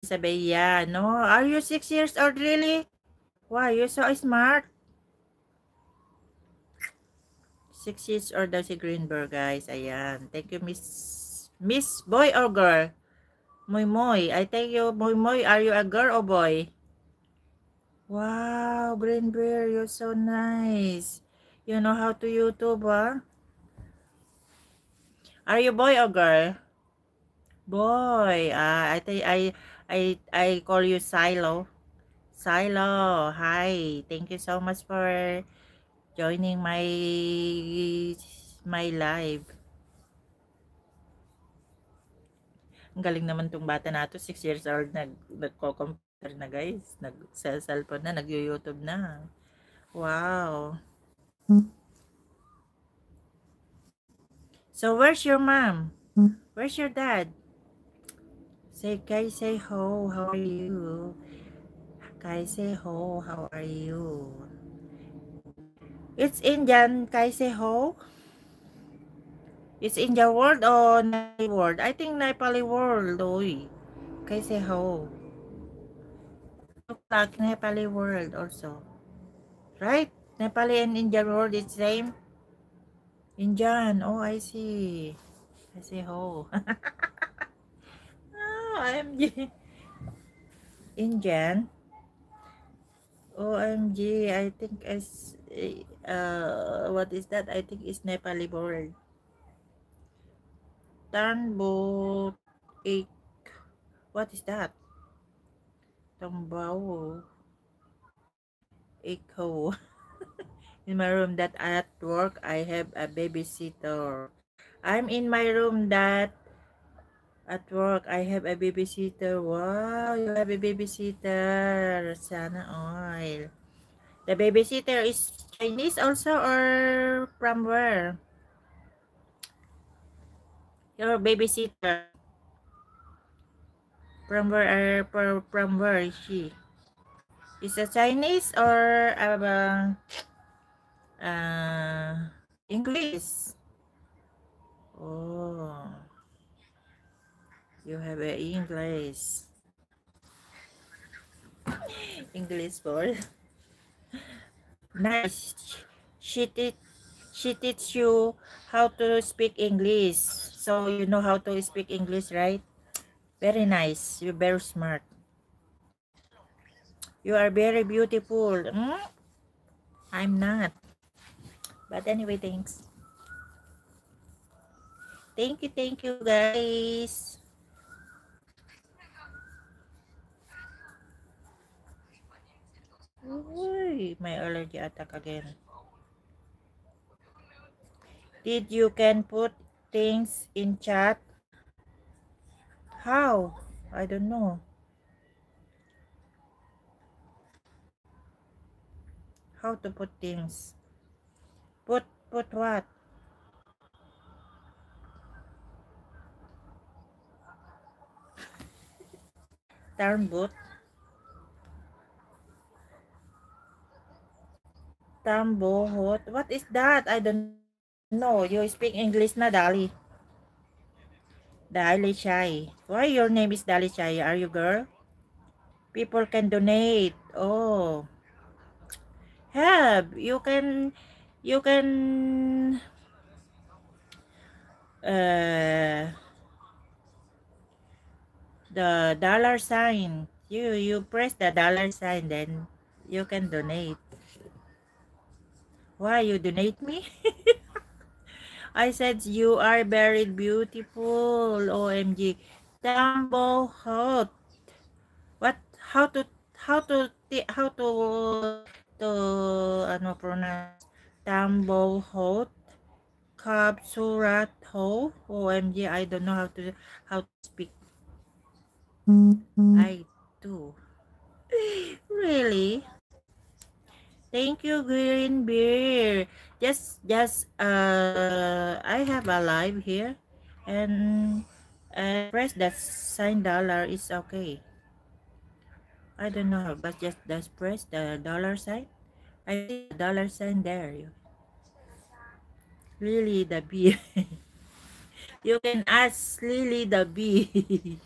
Isabella, no? Are you 6 years old, really? Wow, you're so smart. 6 years old daw si Greenberg, guys. Ayan. Thank you, Miss Boy or girl? Moy Moy. I thank you, Moy Moy. Are you a girl or boy? Wow, Greenberg, you're so nice. You know how to YouTube, huh? Are you boy or girl? Boy. I call you Silo. Silo, hi. Thank you so much for joining my live. Ang galing naman tong bata na to, 6 years old, nagko-computer na, guys. Nag-cellphone na, nag-YouTube na. Wow. So, where's your mom? Where's your dad? Say ho, how are you? Kai say ho, how are you? It's Indian, Kai say ho. It's India world or Nepali world? I think Nepali world, oy. Kai say ho. Look like Nepali world also. Right? Nepali and Indian world is same. Indian. Oh, I see. I see ho. Oh, OMG. Indian. OMG. I think it's what is that? I think it's Nepali world. Tanbo ik. What is that? Tambao. Echo. In my room that at work I have a babysitter. I'm in my room that at work I have a babysitter. Wow, you have a babysitter. Sana all. The babysitter is Chinese also or from where? Your babysitter. From where is she? Is a Chinese or English? Oh, you have a English. English board. Nice. She teach she teach you how to speak English. So you know how to speak English, right? Very nice. You're very smart. You are very beautiful. Hmm? I'm not. But anyway, thanks. Thank you guys. Uy, my allergy attack again. Did you can put things in chat? How? I don't know. How to put things? Put what? Turn boot? Tambohot? What is that? I don't know. You speak English na, Dali. Dali Chai. Why your name is Dali Chai? Are you girl? People can donate. Oh. Have. You can, uh, the dollar sign. You press the dollar sign, then you can donate. Why you donate me? I said you are very beautiful. OMG. Tambo hot. What? How to ano pronounce? Tambo hot. Kapsurat ho. OMG. I don't know how to speak. I do. Really? Thank you, Green Beer. I have a live here, and press that sign dollar is okay. I don't know, but just press the dollar sign. I see the dollar sign there. Lily the bee. You can ask Lily the bee.